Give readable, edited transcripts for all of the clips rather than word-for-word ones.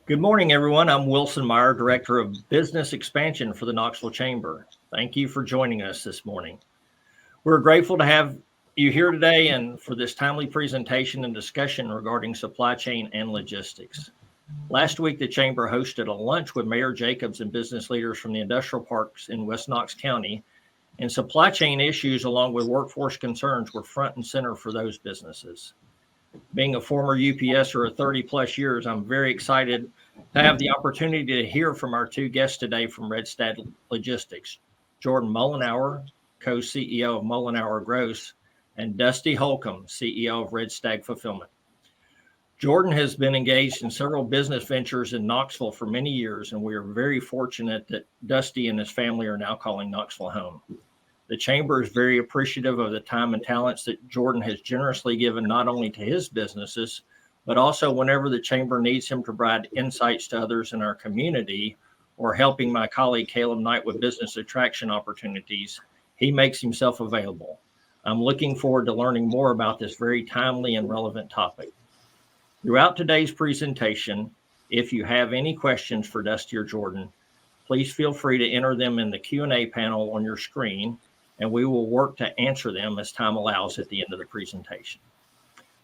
Good morning, everyone. I'm Wilson Meyer, Director of Business Expansion for the Knoxville Chamber. Thank you for joining us this morning. We're grateful to have you here today and for this timely presentation and discussion regarding supply chain and logistics. Last week, the Chamber hosted a lunch with Mayor Jacobs and business leaders from the industrial parks in West Knox County, and supply chain issues along with workforce concerns were front and center for those businesses. Being a former UPSer of 30 plus years, I'm very excited to have the opportunity to hear from our two guests today from Red Stag Logistics, Jordan Mollenhour, co-CEO of Mollenhour Gross, and Dusty Holcomb, CEO of Red Stag Fulfillment. Jordan has been engaged in several business ventures in Knoxville for many years, and we are very fortunate that Dusty and his family are now calling Knoxville home. The Chamber is very appreciative of the time and talents that Jordan has generously given not only to his businesses, but also whenever the Chamber needs him to provide insights to others in our community or helping my colleague Caleb Knight with business attraction opportunities, he makes himself available. I'm looking forward to learning more about this very timely and relevant topic. Throughout today's presentation, if you have any questions for Dusty or Jordan, please feel free to enter them in the Q&A panel on your screen, and we will work to answer them as time allows at the end of the presentation.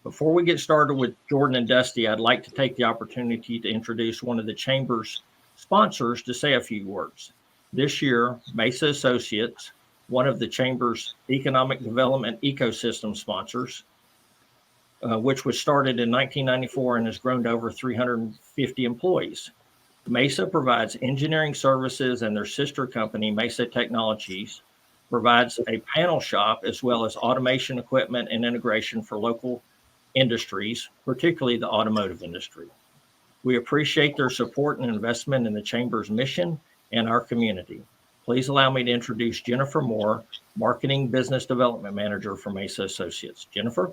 Before we get started with Jordan and Dusty, I'd like to take the opportunity to introduce one of the Chamber's sponsors to say a few words. This year, Mesa Associates, one of the Chamber's economic development ecosystem sponsors, which was started in 1994 and has grown to over 350 employees. Mesa provides engineering services, and their sister company, Mesa Technologies, provides a panel shop as well as automation equipment and integration for local industries, particularly the automotive industry. We appreciate their support and investment in the Chamber's mission and our community. Please allow me to introduce Jennifer Moore, Marketing Business Development Manager for Mesa Associates. Jennifer?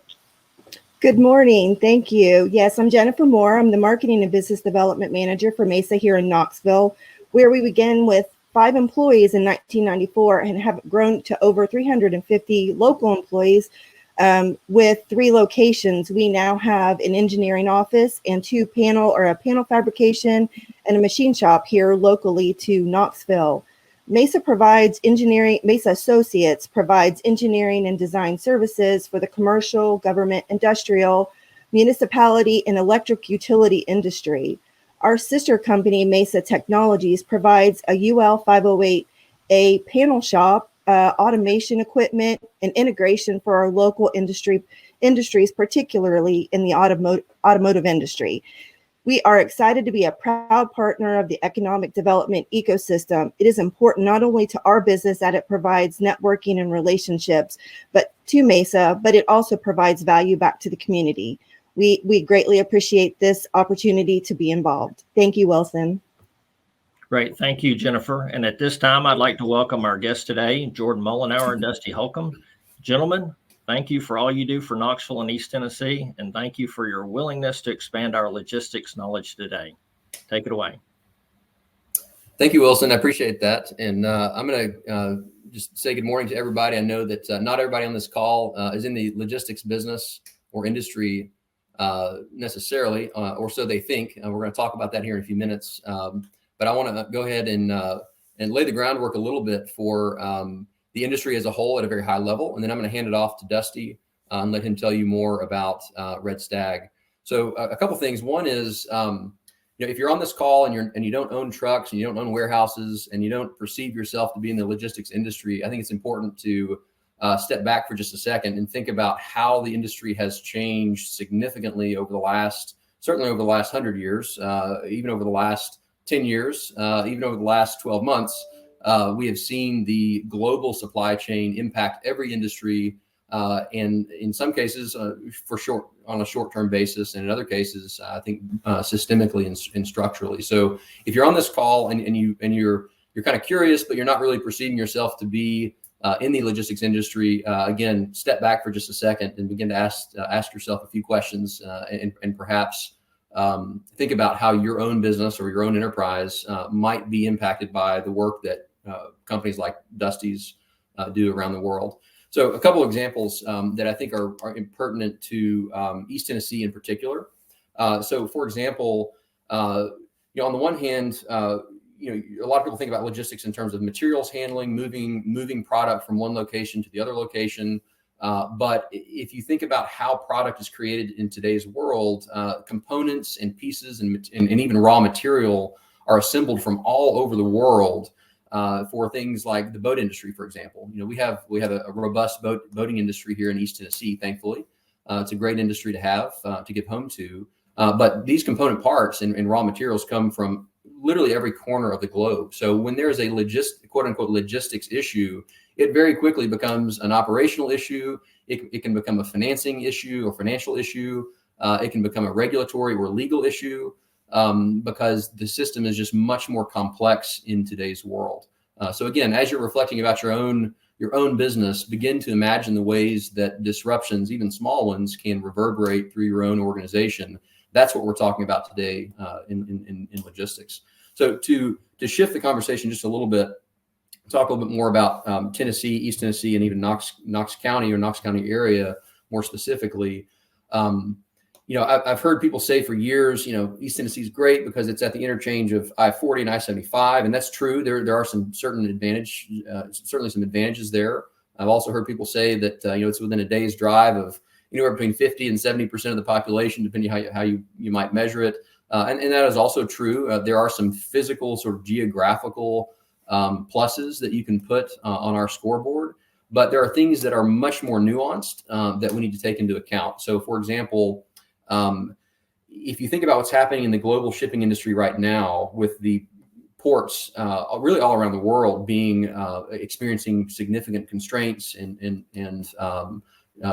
Good morning. Thank you. Yes, I'm Jennifer Moore. I'm the Marketing and Business Development Manager for Mesa here in Knoxville, where we began with 5 employees in 1994 and have grown to over 350 local employees with 3 locations. We now have an engineering office and a panel fabrication and a machine shop here locally to Knoxville. Mesa Associates provides engineering and design services for the commercial, government, industrial, municipality, and electric utility industry. Our sister company, Mesa Technologies, provides a UL 508A panel shop, automation equipment, and integration for our local industries, particularly in the automotive industry. We are excited to be a proud partner of the economic development ecosystem. It is important not only to our business that it provides networking and relationships, but to Mesa, but it also provides value back to the community. We greatly appreciate this opportunity to be involved. Thank you, Wilson. Great. Thank you, Jennifer. And at this time, I'd like to welcome our guests today, Jordan Mollenhour and Dusty Holcomb. Gentlemen, thank you for all you do for Knoxville and East Tennessee, and thank you for your willingness to expand our logistics knowledge today. Take it away. Thank you, Wilson. I appreciate that. And I'm going to just say good morning to everybody. I know that not everybody on this call is in the logistics business or industry necessarily, or so they think. We're going to talk about that here in a few minutes. But I want to go ahead and lay the groundwork a little bit for the industry as a whole at a very high level. And then I'm going to hand it off to Dusty and let him tell you more about Red Stag. So a couple things. One is, if you're on this call and you don't own trucks and you don't own warehouses and you don't perceive yourself to be in the logistics industry, I think it's important to step back for just a second and think about how the industry has changed significantly certainly over the last 100 years, even over the last 10 years, even over the last 12 months. We have seen the global supply chain impact every industry, and in some cases on a short-term basis, and in other cases, I think systemically and structurally. So if you're on this call and you're kind of curious, but you're not really perceiving yourself to be in the logistics industry, again, step back for just a second and begin to ask yourself a few questions, and perhaps think about how your own business or your own enterprise might be impacted by the work that companies like Dusty's do around the world. So a couple of examples that I think are pertinent to East Tennessee in particular. So for example, on the one hand, a lot of people think about logistics in terms of materials handling, moving product from one location to the other location. But if you think about how product is created in today's world, components and pieces and even raw material are assembled from all over the world for things like the boat industry, for example. We have a robust boating industry here in East Tennessee, thankfully. It's a great industry to have, to give home to. But these component parts and raw materials come from literally every corner of the globe. So when there's a quote unquote logistics issue, it very quickly becomes an operational issue. It can become a financing issue or financial issue. It can become a regulatory or legal issue because the system is just much more complex in today's world. So again, as you're reflecting about your own business, begin to imagine the ways that disruptions, even small ones, can reverberate through your own organization. That's what we're talking about today in logistics. So to shift the conversation just a little bit, talk a little bit more about Tennessee, East Tennessee, and even Knox County or Knox County area more specifically. I've heard people say for years, East Tennessee is great because it's at the interchange of I-40 and I-75, and that's true. There are some certainly some advantages there. I've also heard people say that it's within a day's drive of anywhere between 50 and 70% of the population, depending how you might measure it. And that is also true. There are some physical sort of geographical pluses that you can put on our scoreboard, but there are things that are much more nuanced that we need to take into account. So, for example, if you think about what's happening in the global shipping industry right now, with the ports really all around the world being experiencing significant constraints and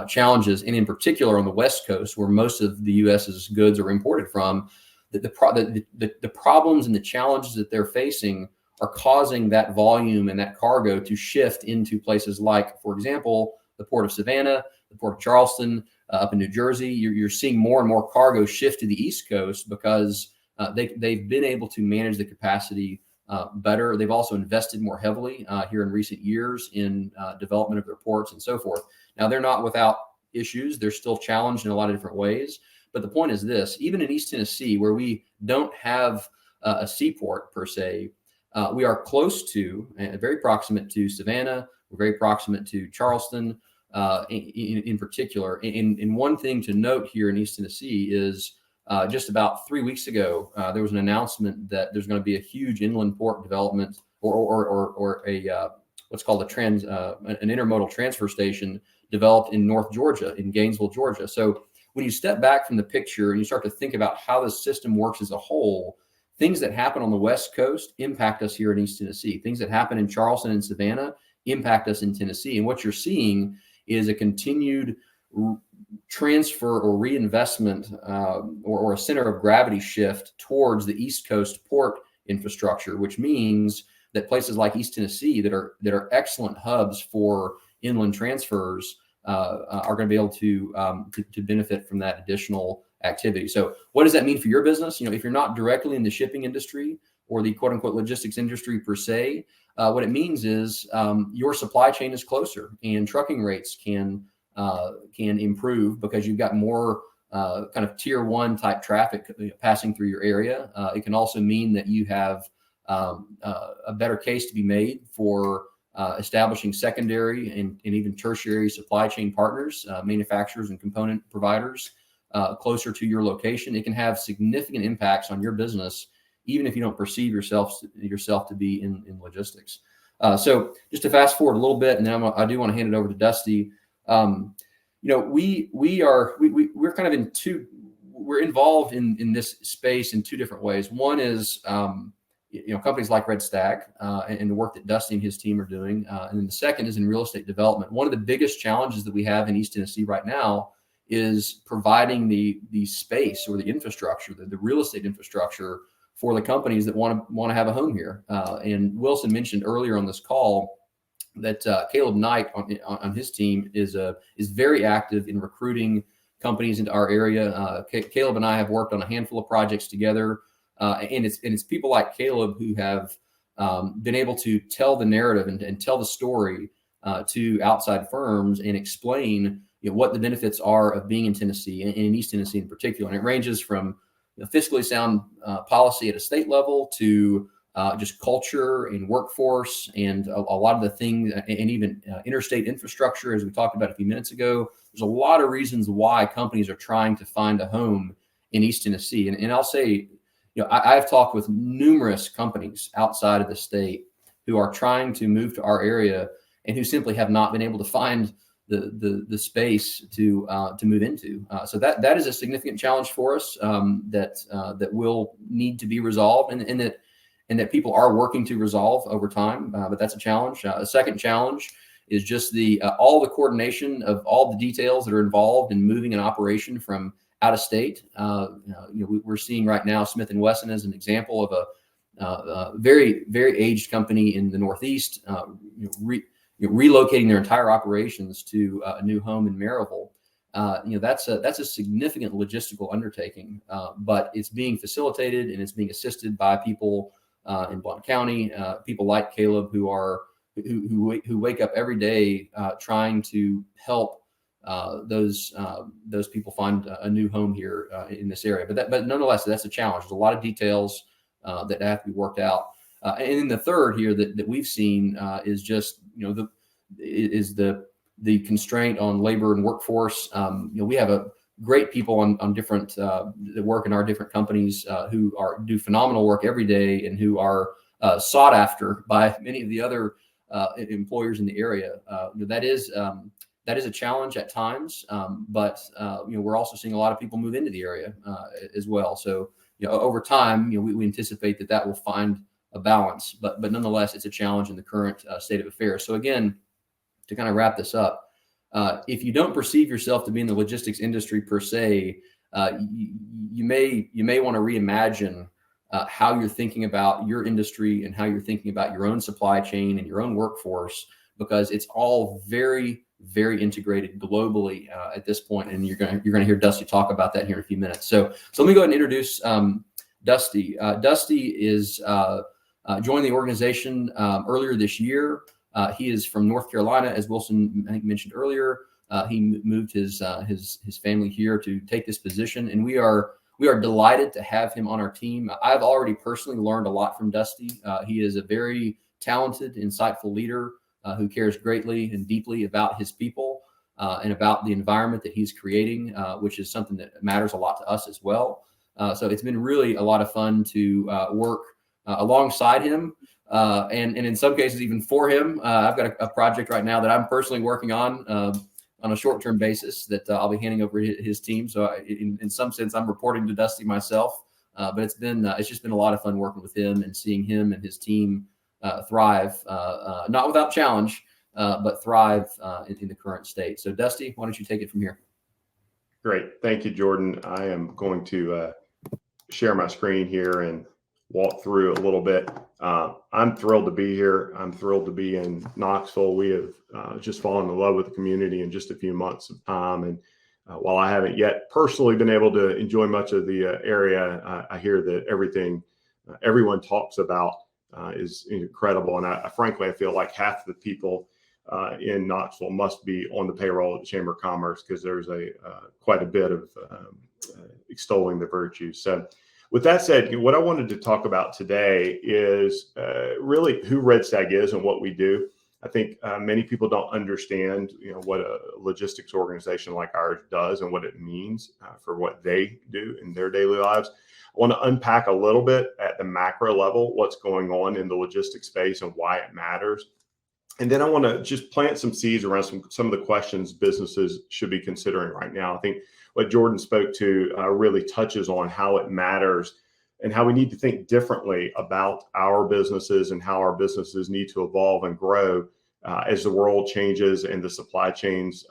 challenges, and in particular on the West Coast, where most of the U.S.'s goods are imported from, the problems and the challenges that they're facing are causing that volume and that cargo to shift into places like, for example, the Port of Savannah, the Port of Charleston, up in New Jersey. You're seeing more and more cargo shift to the East Coast because they've been able to manage the capacity better. They've also invested more heavily here in recent years in development of their ports and so forth. Now, they're not without issues. They're still challenged in a lot of different ways. But the point is this: even in East Tennessee, where we don't have a seaport per se, we are close to, very proximate to Savannah. We're very proximate to Charleston in particular. And one thing to note here in East Tennessee is just about 3 weeks ago, there was an announcement that there's going to be a huge inland port development or a what's called an intermodal transfer station developed in North Georgia, in Gainesville, Georgia. So when you step back from the picture and you start to think about how the system works as a whole, things that happen on the West Coast impact us here in East Tennessee. Things that happen in Charleston and Savannah impact us in Tennessee. And what you're seeing is a continued transfer or reinvestment or a center of gravity shift towards the East Coast port infrastructure, which means that places like East Tennessee that are excellent hubs for inland transfers are going to be able to benefit from that additional activity. So what does that mean for your business? If you're not directly in the shipping industry or the quote unquote logistics industry per se, what it means is your supply chain is closer and trucking rates can improve because you've got more kind of tier one type traffic passing through your area. It can also mean that you have a better case to be made for establishing secondary and even tertiary supply chain partners, manufacturers and component providers closer to your location. It can have significant impacts on your business, even if you don't perceive yourself to be in logistics. So just to fast forward a little bit, and then I do want to hand it over to Dusty. We're kind of we're involved in this space in two different ways. One is companies like Red Stag and the work that Dusty and his team are doing. And then the second is in real estate development. One of the biggest challenges that we have in East Tennessee right now is providing the space or the infrastructure, the real estate infrastructure for the companies that want to have a home here. And Wilson mentioned earlier on this call that Caleb Knight on his team is very active in recruiting companies into our area. Caleb and I have worked on a handful of projects together. And it's people like Caleb who have been able to tell the narrative and tell the story to outside firms and explain what the benefits are of being in Tennessee and in East Tennessee in particular. And it ranges from fiscally sound policy at a state level to just culture and workforce and a lot of the things, and even interstate infrastructure, as we talked about a few minutes ago. There's a lot of reasons why companies are trying to find a home in East Tennessee. And I'll say, I've talked with numerous companies outside of the state who are trying to move to our area and who simply have not been able to find the space to move into. So that is a significant challenge for us that will need to be resolved, and that people are working to resolve over time. But that's a challenge. A second challenge is just all the coordination of all the details that are involved in moving an operation from out of state. We're seeing right now Smith & Wesson as an example of a very, very aged company in the Northeast, relocating their entire operations to a new home in Maryville. That's a significant logistical undertaking, but it's being facilitated and it's being assisted by people in Blount County, people like Caleb who wake up every day trying to help those people find a new home here in this area. But nonetheless, that's a challenge. There's a lot of details that have to be worked out. And then the third here that we've seen is just the constraint on labor and workforce. We have great people on different that work in our different companies who do phenomenal work every day and who are sought after by many of the other employers in the area. That is a challenge at times, but we're also seeing a lot of people move into the area as well. So over time, we anticipate that will find a balance, but nonetheless, it's a challenge in the current state of affairs. So again, to kind of wrap this up, if you don't perceive yourself to be in the logistics industry per se, you may want to reimagine how you're thinking about your industry and how you're thinking about your own supply chain and your own workforce, because it's all very, very integrated globally at this point. And you're going to hear Dusty talk about that here in a few minutes. So let me go ahead and introduce Dusty. Dusty is joined the organization earlier this year. He is from North Carolina, as Wilson I think mentioned earlier. He moved his family here to take this position, and we are delighted to have him on our team. I've already personally learned a lot from Dusty. He is a very talented, insightful leader who cares greatly and deeply about his people and about the environment that he's creating, which is something that matters a lot to us as well. So it's been really a lot of fun to work alongside him. And in some cases, even for him. I've got a project right now that I'm personally working on a short-term basis that I'll be handing over to his team. So in some sense, I'm reporting to Dusty myself, but it's just been a lot of fun working with him and seeing him and his team thrive, not without challenge, but thrive in the current state. So Dusty, why don't you take it from here? Great. Thank you, Jordan. I am going to share my screen here and walk through a little bit. I'm thrilled to be here. I'm thrilled to be in Knoxville. We have just fallen in love with the community in just a few months of time. And while I haven't yet personally been able to enjoy much of the area, I hear that everything everyone talks about is incredible. And frankly, I feel like half the people in Knoxville must be on the payroll at the Chamber of Commerce, because there's quite a bit of extolling the virtues. So with that said, what I wanted to talk about today is really who Red Stag is and what we do. I think many people don't understand, what a logistics organization like ours does and what it means for what they do in their daily lives. I want to unpack a little bit at the macro level what's going on in the logistics space and why it matters. And then I want to just plant some seeds around some of the questions businesses should be considering right now. I think what Jordan spoke to really touches on how it matters and how we need to think differently about our businesses and how our businesses need to evolve and grow as the world changes and the supply chains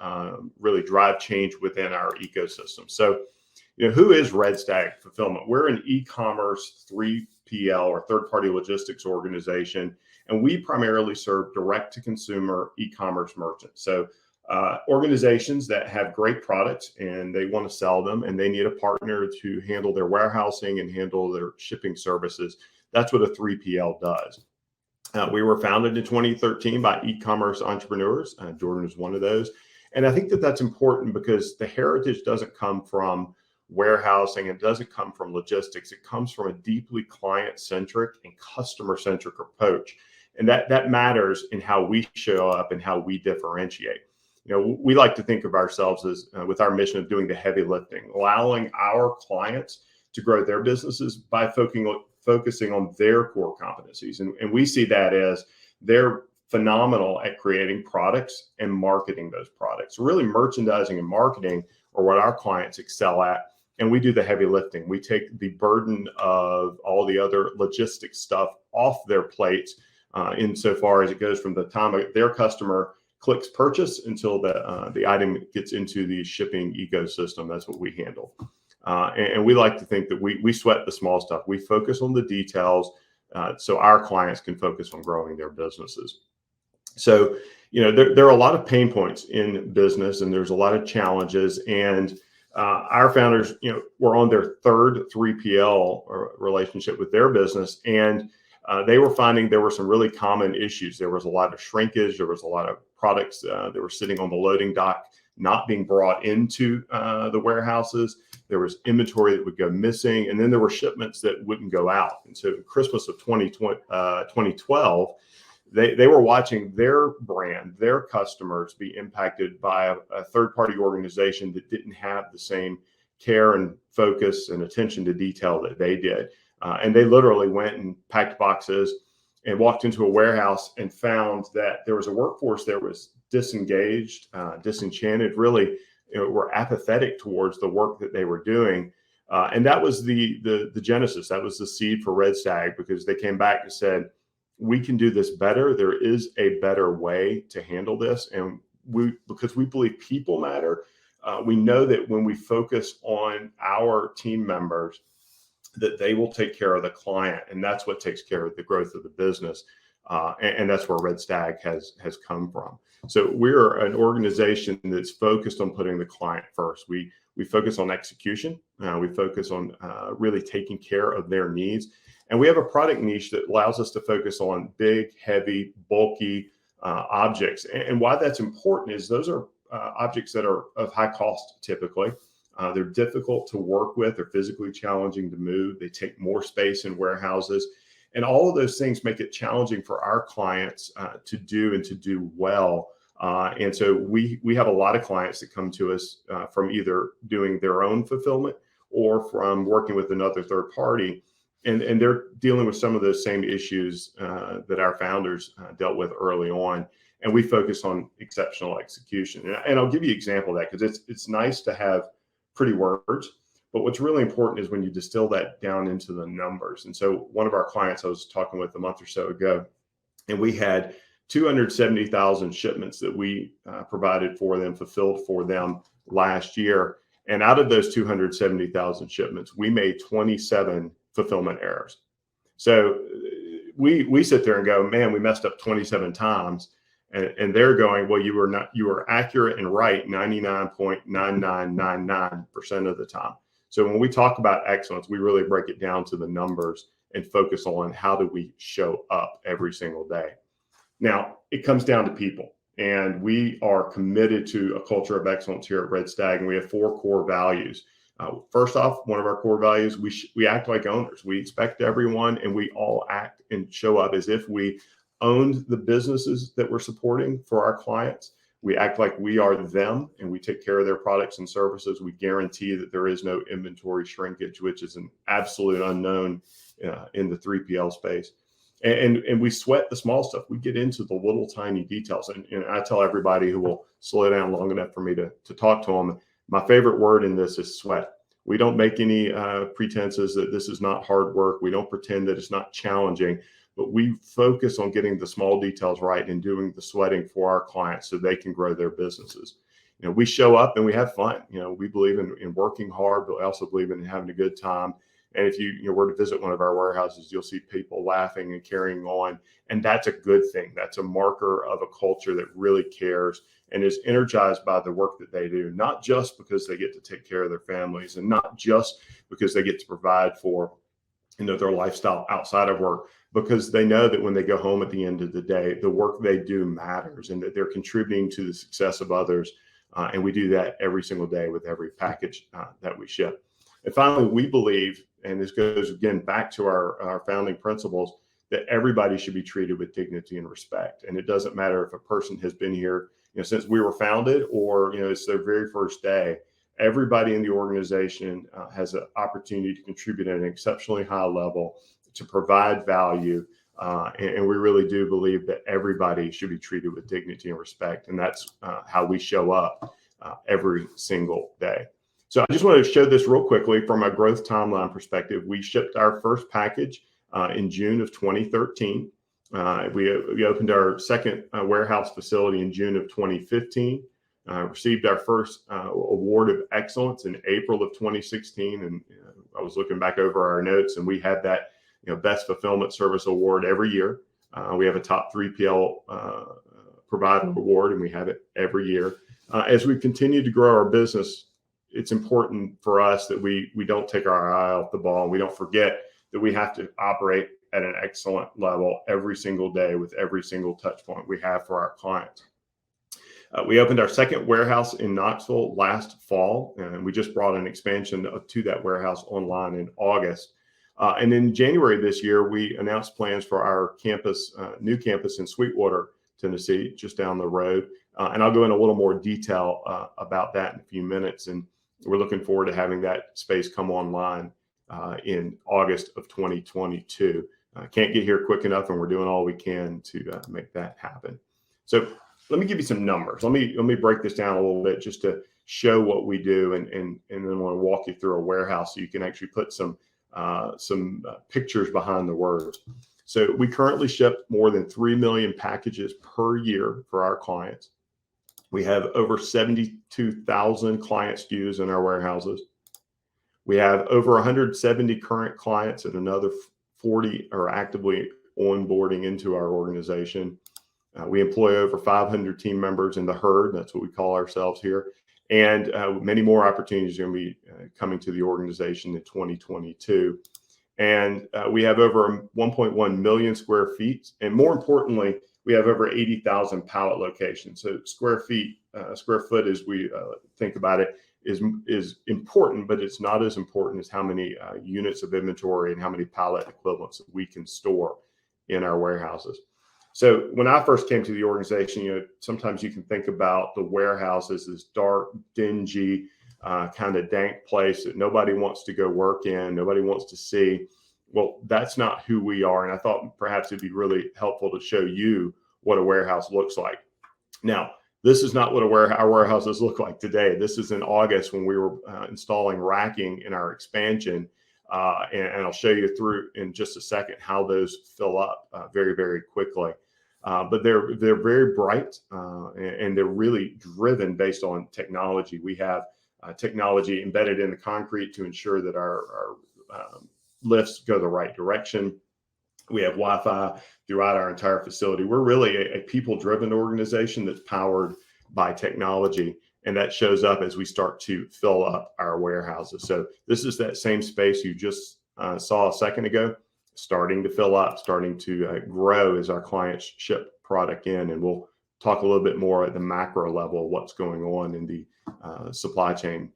really drive change within our ecosystem. So, who is Red Stag Fulfillment? We're an e-commerce 3PL or third-party logistics organization, and we primarily serve direct-to-consumer e-commerce merchants. So organizations that have great products and they want to sell them and they need a partner to handle their warehousing and handle their shipping services. That's what a 3PL does. We were founded in 2013 by e-commerce entrepreneurs. Jordan is one of those. And I think that that's important because the heritage doesn't come from warehousing. It doesn't come from logistics. It comes from a deeply client-centric and customer-centric approach. And that matters in how we show up and how we differentiate. We like to think of ourselves as with our mission of doing the heavy lifting, allowing our clients to grow their businesses by focusing on their core competencies. And we see that as they're phenomenal at creating products and marketing those products. Really, merchandising and marketing are what our clients excel at. And we do the heavy lifting. We take the burden of all the other logistics stuff off their plates insofar as it goes from the time their customer clicks purchase until the item gets into the shipping ecosystem. That's what we handle. And we like to think that we sweat the small stuff. We focus on the details so our clients can focus on growing their businesses. So, there are a lot of pain points in business, and there's a lot of challenges. And our founders, were on their third 3PL relationship with their business, and they were finding there were some really common issues. There was a lot of shrinkage. There was a lot of products that were sitting on the loading dock, not being brought into the warehouses. There was inventory that would go missing, and then there were shipments that wouldn't go out. And so Christmas of 2012, they were watching their brand, their customers be impacted by a third-party organization that didn't have the same care and focus and attention to detail that they did. And they literally went and packed boxes and walked into a warehouse and found that there was a workforce that was disengaged, disenchanted, really were apathetic towards the work that they were doing. And that was the genesis. That was the seed for Red Stag, because they came back and said, we can do this better. There is a better way to handle this. And because we believe people matter, we know that when we focus on our team members, that they will take care of the client. And that's what takes care of the growth of the business. And that's where Red Stag has come from. So we're an organization that's focused on putting the client first. We focus on execution. We focus on really taking care of their needs. And we have a product niche that allows us to focus on big, heavy, bulky objects. And why that's important is those are objects that are of high cost typically. They're difficult to work with. They're physically challenging to move. They take more space in warehouses. And all of those things make it challenging for our clients to do well. And so we have a lot of clients that come to us from either doing their own fulfillment or from working with another third party. And they're dealing with some of those same issues that our founders dealt with early on. And we focus on exceptional execution. And I'll give you an example of that, because it's nice to have pretty words, but what's really important is when you distill that down into the numbers. And so one of our clients I was talking with a month or so ago, and we had 270,000 shipments that we provided for them, fulfilled for them last year. And out of those 270,000 shipments, we made 27 fulfillment errors. So we sit there and go, man, we messed up 27 times. And they're going, well, you were accurate and right 99.9999% of the time. So when we talk about excellence, we really break it down to the numbers and focus on how do we show up every single day. Now, it comes down to people, and we are committed to a culture of excellence here at Red Stag, and we have 4 core values. First off, one of our core values, we act like owners. We expect everyone, and we all act and show up as if we owned the businesses that we're supporting for our clients. We act like we are them, and we take care of their products and services. We guarantee that there is no inventory shrinkage, which is an absolute unknown in the 3PL space. And we sweat the small stuff. We get into the little tiny details. And I tell everybody who will slow down long enough for me to talk to them, my favorite word in this is sweat. We don't make any pretenses that this is not hard work. We don't pretend that it's not challenging, but we focus on getting the small details right and doing the sweating for our clients so they can grow their businesses. We show up and we have fun. We believe in working hard, but we also believe in having a good time. And if you were to visit one of our warehouses, you'll see people laughing and carrying on. And that's a good thing. That's a marker of a culture that really cares and is energized by the work that they do, not just because they get to take care of their families and not just because they get to provide for their lifestyle outside of work, because they know that when they go home at the end of the day, the work they do matters and that they're contributing to the success of others. And we do that every single day with every package that we ship. And finally, we believe, and this goes again back to our founding principles, that everybody should be treated with dignity and respect. And it doesn't matter if a person has been here, since we were founded, or it's their very first day. Everybody in the organization has an opportunity to contribute at an exceptionally high level, to provide value. And we really do believe that everybody should be treated with dignity and respect. And that's how we show up every single day. So I just want to show this real quickly from a growth timeline perspective. We shipped our first package in June of 2013. We opened our second warehouse facility in June of 2015. Received our first award of excellence in April of 2016. And I was looking back over our notes, and we had that Best Fulfillment Service Award every year. We have a top 3PL provider award, and we have it every year. As we continue to grow our business, it's important for us that we don't take our eye off the ball. We don't forget that we have to operate at an excellent level every single day with every single touch point we have for our clients. We opened our second warehouse in Knoxville last fall, and we just brought an expansion to that warehouse online in August. And in January this year, we announced plans for our new campus in Sweetwater, Tennessee, just down the road. And I'll go into a little more detail about that in a few minutes. And we're looking forward to having that space come online in August of 2022. Can't get here quick enough, and we're doing all we can to make that happen. So let me give you some numbers. Let me break this down a little bit just to show what we do, and then I want to walk you through a warehouse so you can actually put some pictures behind the words. So we currently ship more than 3 million packages per year for our clients. We have over 72,000 client SKUs in our warehouses. We have over 170 current clients, and another 40 are actively onboarding into our organization. We employ over 500 team members in the herd. That's what we call ourselves here. And many more opportunities are going to be coming to the organization in 2022. And we have over 1.1 million square feet. And more importantly, we have over 80,000 pallet locations. So square foot, as we think about it, is important, but it's not as important as how many units of inventory and how many pallet equivalents that we can store in our warehouses. So when I first came to the organization, sometimes you can think about the warehouse as this dark, dingy, kind of dank place that nobody wants to go work in, nobody wants to see. Well, that's not who we are. And I thought perhaps it'd be really helpful to show you what a warehouse looks like. Now, this is not what our warehouses look like today. This is in August when we were installing racking in our expansion. And I'll show you through in just a second how those fill up very, very quickly. But they're very bright and they're really driven based on technology. We have technology embedded in the concrete to ensure that our lifts go the right direction. We have Wi-Fi throughout our entire facility. We're really a people-driven organization that's powered by technology, and that shows up as we start to fill up our warehouses. So this is that same space you just saw a second ago, starting to fill up, starting to grow as our clients ship product in. And we'll talk a little bit more at the macro level of what's going on in the supply chain.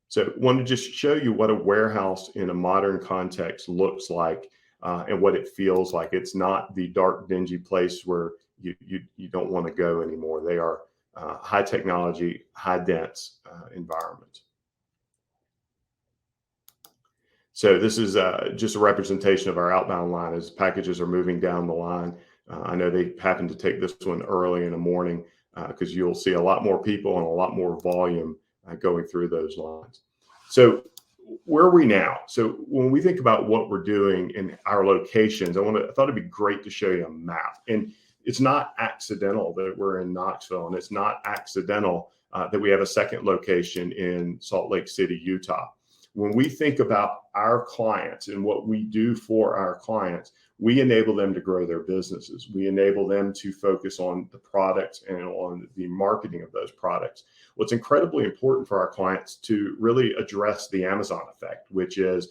So I want to just show you what a warehouse in a modern context looks like and what it feels like. It's not the dark, dingy place where you don't want to go anymore. They are high technology, high dense environment. So this is just a representation of our outbound line as packages are moving down the line. I know they happen to take this one early in the morning because you'll see a lot more people and a lot more volume going through those lines. So where are we now? So when we think about what we're doing in our locations, I thought it'd be great to show you a map. And it's not accidental that we're in Knoxville, and it's not accidental that we have a second location in Salt Lake City, Utah. When we think about our clients and what we do for our clients, we enable them to grow their businesses. We enable them to focus on the products and on the marketing of those products. What's incredibly important for our clients to really address the Amazon effect, which is,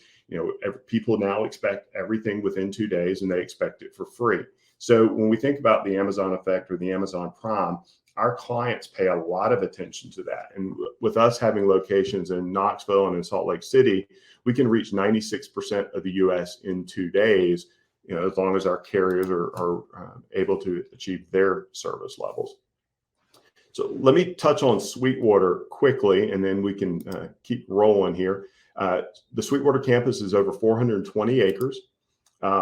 people now expect everything within 2 days and they expect it for free. So when we think about the Amazon effect or the Amazon Prime, our clients pay a lot of attention to that. And with us having locations in Knoxville and in Salt Lake City, we can reach 96% of the U.S. in 2 days, as long as our carriers are able to achieve their service levels. So let me touch on Sweetwater quickly, and then we can keep rolling here. The Sweetwater campus is over 420 acres.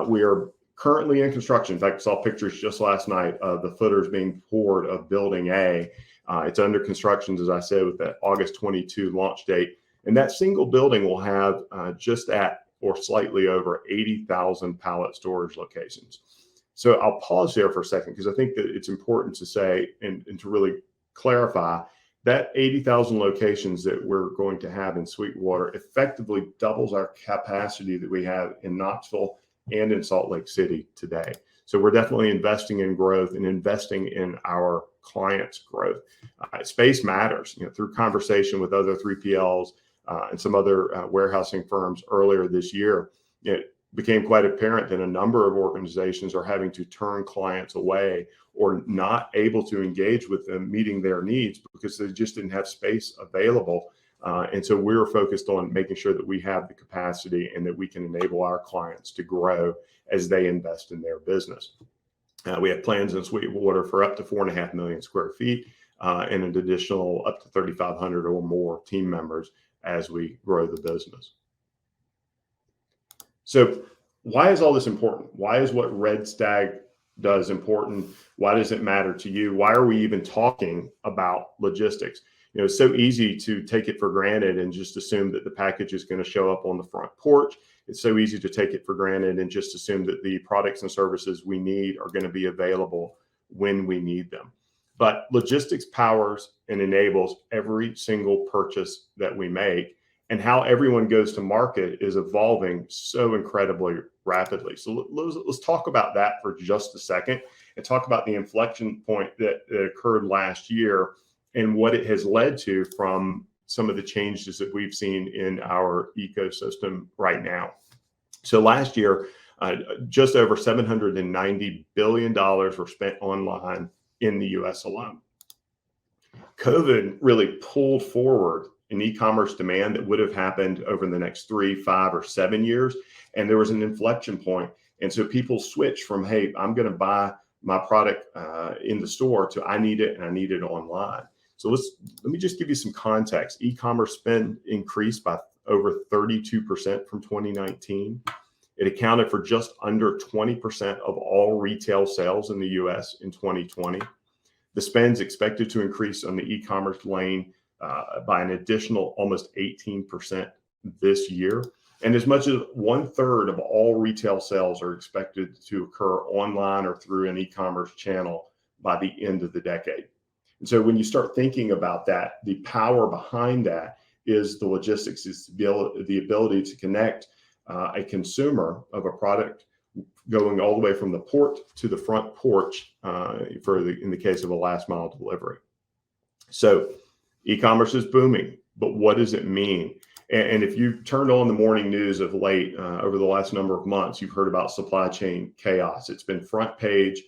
We are currently in construction. In fact, I saw pictures just last night of the footers being poured of Building A. It's under construction, as I said, with that August 22 launch date. And that single building will have just at or slightly over 80,000 pallet storage locations. So I'll pause there for a second because I think that it's important to say and to really clarify that 80,000 locations that we're going to have in Sweetwater effectively doubles our capacity that we have in Knoxville and in Salt Lake City today. So we're definitely investing in growth and investing in our clients' growth. Space matters. Through conversation with other 3PLs and some other warehousing firms earlier this year, it became quite apparent that a number of organizations are having to turn clients away or not able to engage with them meeting their needs because they just didn't have space available. And so we're focused on making sure that we have the capacity and that we can enable our clients to grow as they invest in their business. We have plans in Sweetwater for up to 4.5 million square feet and an additional up to 3,500 or more team members as we grow the business. So why is all this important? Why is what Red Stag does important? Why does it matter to you? Why are we even talking about logistics? It's so easy to take it for granted and just assume that the package is going to show up on the front porch. It's so easy to take it for granted and just assume that the products and services we need are going to be available when we need them. But logistics powers and enables every single purchase that we make, and how everyone goes to market is evolving so incredibly rapidly. So let's talk about that for just a second and talk about the inflection point that occurred last year and what it has led to from some of the changes that we've seen in our ecosystem right now. So last year, just over $790 billion were spent online in the US alone. COVID really pulled forward an e-commerce demand that would have happened over the next 3, 5, or 7 years. And there was an inflection point. And so people switched from, hey, I'm going to buy my product in the store to I need it and I need it online. So let me just give you some context. E-commerce spend increased by over 32% from 2019. It accounted for just under 20% of all retail sales in the US in 2020. The spend's expected to increase on the e-commerce lane by an additional almost 18% this year. And as much as 1/3 of all retail sales are expected to occur online or through an e-commerce channel by the end of the decade. And so when you start thinking about that, the power behind that is the logistics, is the ability to connect a consumer of a product going all the way from the port to the front porch in the case of a last mile delivery. So e-commerce is booming, but what does it mean? And if you've turned on the morning news of late, over the last number of months, you've heard about supply chain chaos. It's been front page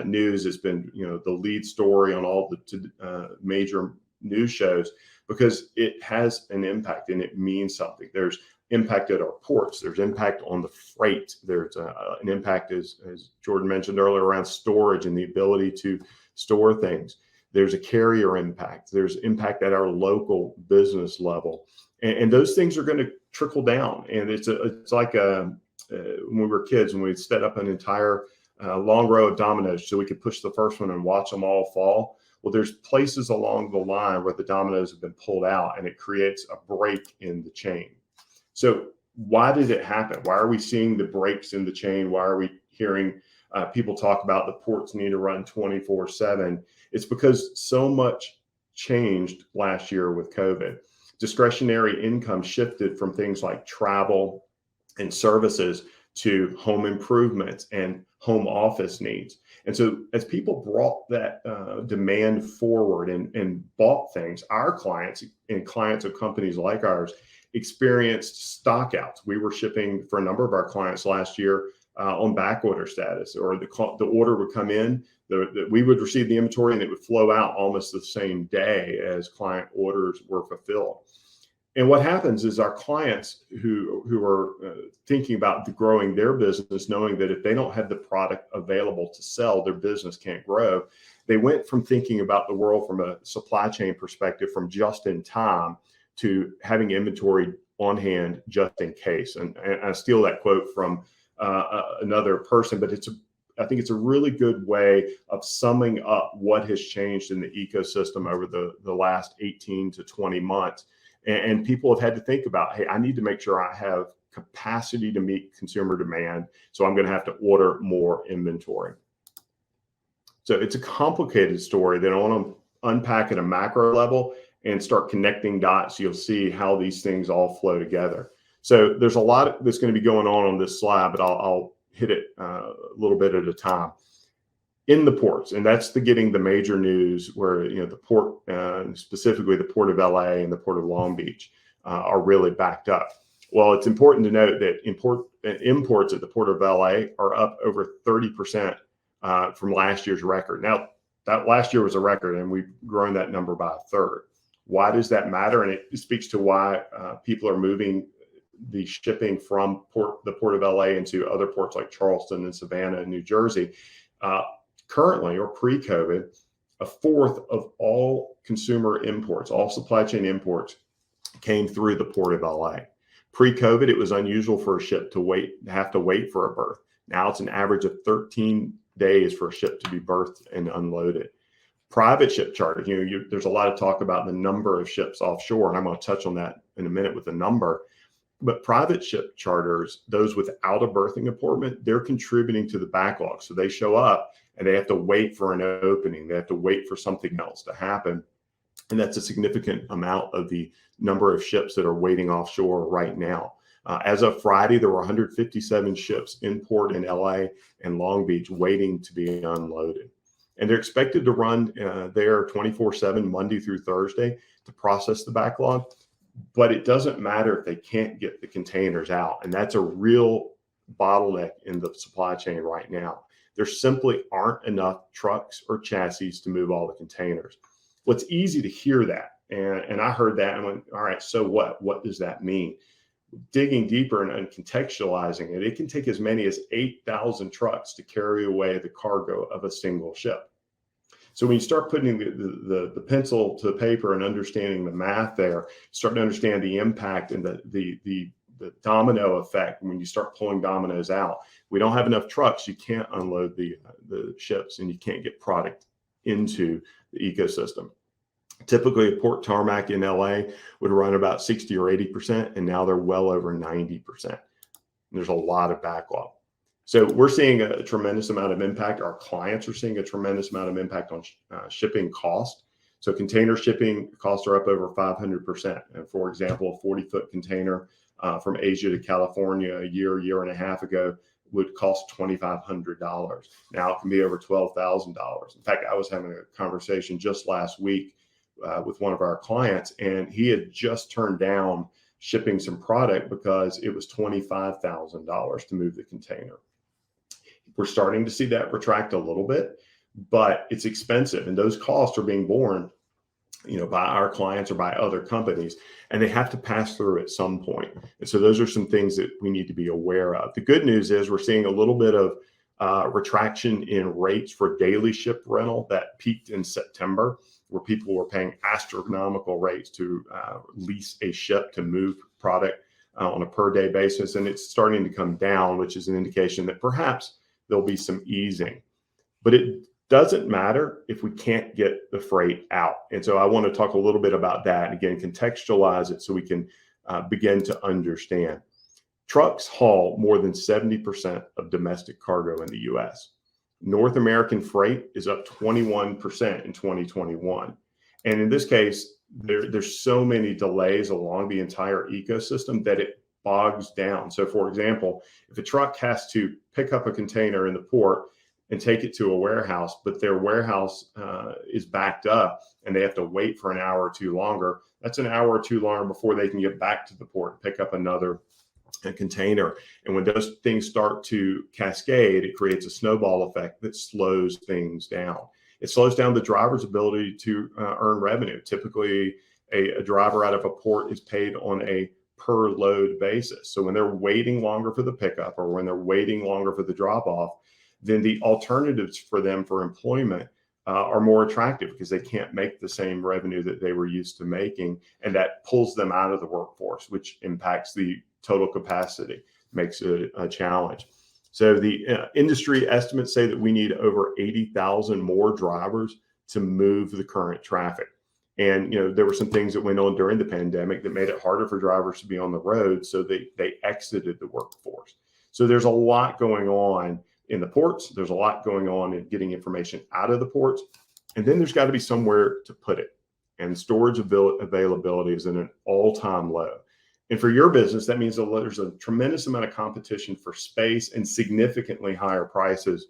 news. It's been, the lead story on all the major news shows because it has an impact and it means something. There's impact at our ports. There's impact on the freight. There's an impact, as Jordan mentioned earlier, around storage and the ability to store things. There's a carrier impact. There's impact at our local business level. And those things are going to trickle down. And it's like when we were kids, when we'd set up an entire long row of dominoes so we could push the first one and watch them all fall. Well, there's places along the line where the dominoes have been pulled out and it creates a break in the chain. So why did it happen? Why are we seeing the breaks in the chain? Why are we hearing people talk about the ports need to run 24/7? It's because so much changed last year with COVID. Discretionary income shifted from things like travel and services to home improvements and home office needs. And so as people brought that demand forward and bought things, our clients and clients of companies like ours experienced stockouts. We were shipping for a number of our clients last year on back order status, or the order would come in, we would receive the inventory and it would flow out almost the same day as client orders were fulfilled. And what happens is our clients who are thinking about growing their business, knowing that if they don't have the product available to sell, their business can't grow. They went from thinking about the world from a supply chain perspective, from just in time, to having inventory on hand just in case. And I steal that quote from another person, but I think it's a really good way of summing up what has changed in the ecosystem over the last 18 to 20 months. And people have had to think about, hey, I need to make sure I have capacity to meet consumer demand, so I'm going to have to order more inventory. So it's a complicated story that I want to unpack at a macro level and start connecting dots. You'll see how these things all flow together. So there's a lot that's going to be going on this slide, but I'll hit it a little bit at a time. In the ports, and that's getting the major news where, the port, specifically the Port of LA and the Port of Long Beach, are really backed up. Well, it's important to note that imports at the Port of LA are up over 30% from last year's record. Now, that last year was a record, and we've grown that number by a third. Why does that matter? And it speaks to why people are moving the shipping from the Port of LA into other ports like Charleston and Savannah and New Jersey. Currently, or pre-COVID, a fourth of all consumer imports, all supply chain imports, came through the Port of LA. Pre-COVID, it was unusual for a ship to have to wait for a berth. Now it's an average of 13 days for a ship to be berthed and unloaded. Private ship charters, there's a lot of talk about the number of ships offshore, and I'm going to touch on that in a minute with the number. But private ship charters, those without a berthing appointment, they're contributing to the backlog. So they show up and they have to wait for an opening. They have to wait for something else to happen. And that's a significant amount of the number of ships that are waiting offshore right now. As of Friday, there were 157 ships in port in LA and Long Beach waiting to be unloaded. And they're expected to run there 24/7, Monday through Thursday, to process the backlog. But it doesn't matter if they can't get the containers out. And that's a real bottleneck in the supply chain right now. There simply aren't enough trucks or chassis to move all the containers. Well, it's easy to hear that. And I heard that and went, all right, so what? What does that mean? Digging deeper and contextualizing it, it can take as many as 8,000 trucks to carry away the cargo of a single ship. So when you start putting the pencil to the paper and understanding the math there, start to understand the impact and the domino effect. When you start pulling dominoes out, we don't have enough trucks. You can't unload the ships, and you can't get product into the ecosystem. Typically, a port tarmac in LA would run about 60 or 80%, and now they're well over 90%. There's a lot of backlog. So we're seeing a tremendous amount of impact. Our clients are seeing a tremendous amount of impact on shipping cost. So container shipping costs are up over 500%. And for example, a 40-foot container from Asia to California a year and a half ago would cost $2,500. Now it can be over $12,000. In fact, I was having a conversation just last week with one of our clients, and he had just turned down shipping some product because it was $25,000 to move the container. We're starting to see that retract a little bit, but it's expensive, and those costs are being borne, by our clients or by other companies, and they have to pass through at some point. And so those are some things that we need to be aware of. The good news is we're seeing a little bit of retraction in rates for daily ship rental that peaked in September, where people were paying astronomical rates to lease a ship to move product on a per day basis. And it's starting to come down, which is an indication that perhaps there'll be some easing. But it doesn't matter if we can't get the freight out. And so I want to talk a little bit about that. Again, contextualize it so we can begin to understand. Trucks haul more than 70% of domestic cargo in the U.S. North American freight is up 21% in 2021. And in this case, there's so many delays along the entire ecosystem that it bogs down. So for example, if a truck has to pick up a container in the port and take it to a warehouse, but their warehouse is backed up and they have to wait for an hour or two longer, that's an hour or two longer before they can get back to the port and pick up another a container. And when those things start to cascade, it creates a snowball effect that slows things down. It slows down the driver's ability to earn revenue. Typically, a driver out of a port is paid on a per load basis. So when they're waiting longer for the pickup or when they're waiting longer for the drop off, then the alternatives for them for employment are more attractive because they can't make the same revenue that they were used to making. And that pulls them out of the workforce, which impacts the total capacity, makes it a challenge. So the industry estimates say that we need over 80,000 more drivers to move the current traffic. And, there were some things that went on during the pandemic that made it harder for drivers to be on the road. So they exited the workforce. So there's a lot going on in the ports. There's a lot going on in getting information out of the ports. And then there's got to be somewhere to put it. And storage availability is at an all-time low. And for your business, that means that there's a tremendous amount of competition for space and significantly higher prices,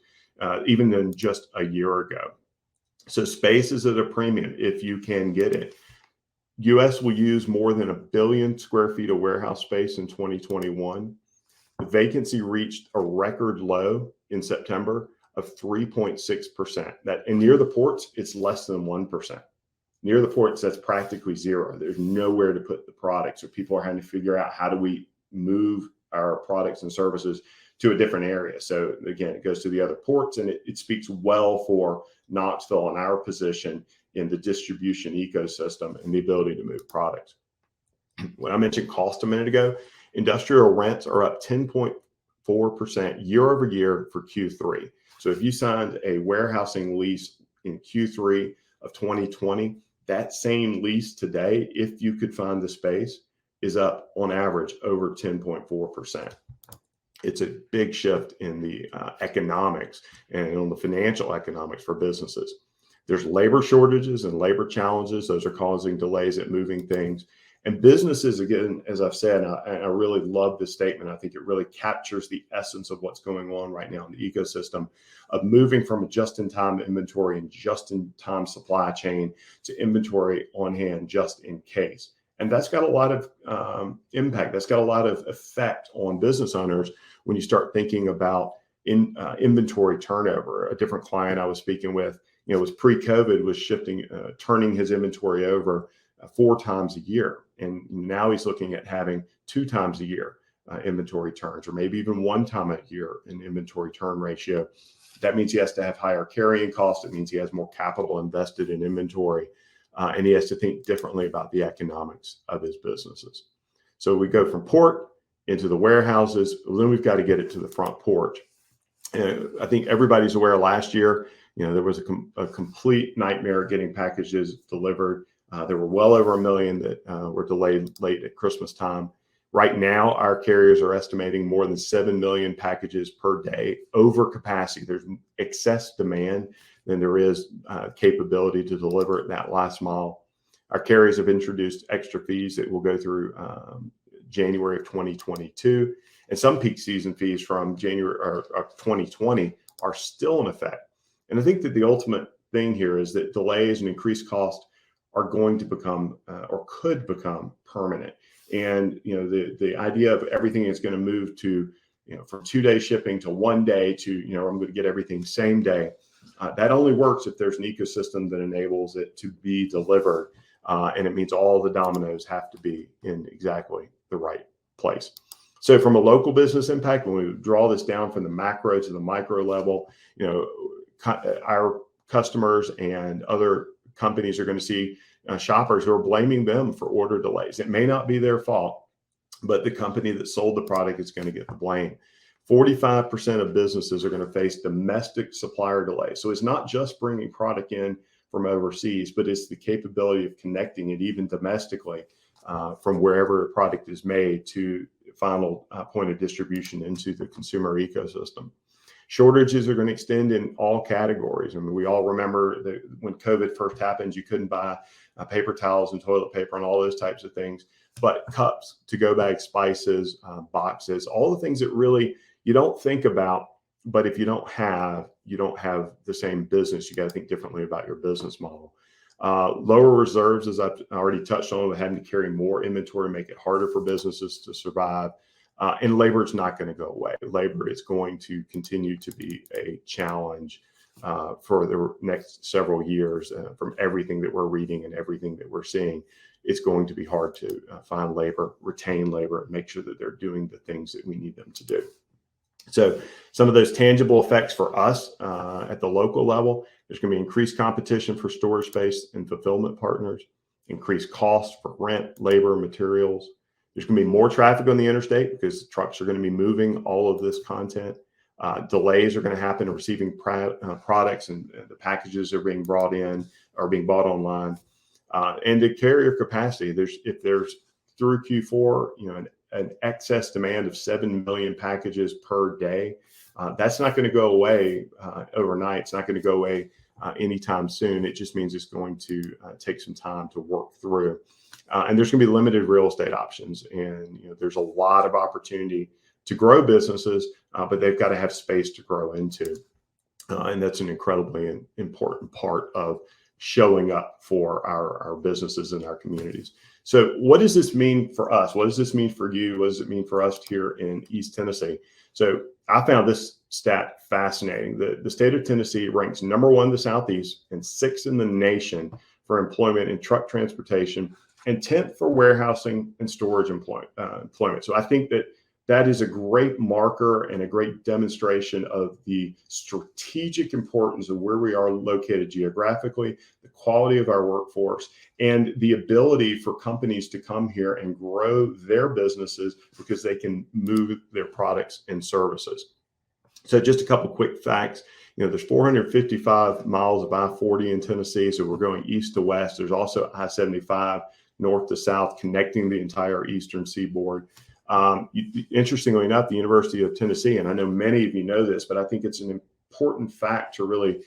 even than just a year ago. So space is at a premium if you can get it. U.S. will use more than 1 billion square feet of warehouse space in 2021. The vacancy reached a record low in September of 3.6%. And near the ports, it's less than 1%. Near the ports, that's practically zero. There's nowhere to put the products, or people are having to figure out how do we move our products and services to a different area. So again, it goes to the other ports, and it speaks well for Knoxville and our position in the distribution ecosystem and the ability to move products. When I mentioned cost a minute ago, industrial rents are up 10.4% year over year for Q3. So if you signed a warehousing lease in Q3 of 2020, that same lease today, if you could find the space, is up on average over 10.4%. It's a big shift in the economics and on the financial economics for businesses. There's labor shortages and labor challenges. Those are causing delays at moving things. And businesses, again, as I've said, I really love this statement. I think it really captures the essence of what's going on right now in the ecosystem of moving from a just-in-time inventory and just-in-time supply chain to inventory on hand just in case. And that's got a lot of impact. That's got a lot of effect on business owners when you start thinking about inventory turnover. A different client I was speaking with, was pre-COVID, was turning his inventory over 4 times a year. And now he's looking at having 2 times a year inventory turns, or maybe even 1 time a year in inventory turn ratio. That means he has to have higher carrying costs. It means he has more capital invested in inventory. And he has to think differently about the economics of his businesses. So we go from port into the warehouses, then we've got to get it to the front porch. And I think everybody's aware last year, there was a complete nightmare getting packages delivered. There were well over 1 million that were delayed late at Christmas time. Right now, our carriers are estimating more than 7 million packages per day over capacity. There's excess demand than there is capability to deliver at that last mile. Our carriers have introduced extra fees that will go through January of 2022. And some peak season fees from January or 2020 are still in effect. And I think that the ultimate thing here is that delays and increased cost are going to become or could become permanent. And the idea of everything is going to move to from 2-day shipping to 1 day to I'm going to get everything same day. That only works if there's an ecosystem that enables it to be delivered, and it means all the dominoes have to be in exactly the right place. So from a local business impact, when we draw this down from the macro to the micro level, our customers and other companies are going to see shoppers who are blaming them for order delays. It may not be their fault, but the company that sold the product is going to get the blame. 45% of businesses are going to face domestic supplier delays. So it's not just bringing product in from overseas, but it's the capability of connecting it even domestically from wherever a product is made to final point of distribution into the consumer ecosystem. Shortages are going to extend in all categories. I mean, we all remember that when COVID first happened, you couldn't buy paper towels and toilet paper and all those types of things, but cups, to-go bags, spices, boxes, all the things that really you don't think about, but if you don't have the same business. You got to think differently about your business model. Lower reserves, as I've already touched on, having to carry more inventory, make it harder for businesses to survive. And labor is not going to go away. Labor is going to continue to be a challenge for the next several years. From everything that we're reading and everything that we're seeing, it's going to be hard to find labor, retain labor, and make sure that they're doing the things that we need them to do. So some of those tangible effects for us at the local level, there's going to be increased competition for storage space and fulfillment partners, increased costs for rent, labor, materials. There's going to be more traffic on the interstate because trucks are going to be moving all of this content. Delays are going to happen in receiving products, and the packages are being brought in or being bought online. And the carrier capacity, if there's through Q4, an excess demand of 7 million packages per day, that's not going to go away overnight. It's not going to go away anytime soon. It just means it's going to take some time to work through. And there's going to be limited real estate options. And there's a lot of opportunity to grow businesses, but they've got to have space to grow into. And that's an incredibly important part of showing up for our businesses and our communities. So what does this mean for us? What does this mean for you? What does it mean for us here in East Tennessee? So I found this stat fascinating. The state of Tennessee ranks number 1 in the Southeast and 6th in the nation for employment in truck transportation and 10th for warehousing and storage employment. So I think that is a great marker and a great demonstration of the strategic importance of where we are located geographically, the quality of our workforce, and the ability for companies to come here and grow their businesses because they can move their products and services. So just a couple quick facts. There's 455 miles of I-40 in Tennessee, so we're going east to west. There's also I-75 north to south, connecting the entire eastern seaboard. Interestingly enough, the University of Tennessee, and I know many of you know this, but I think it's an important fact to really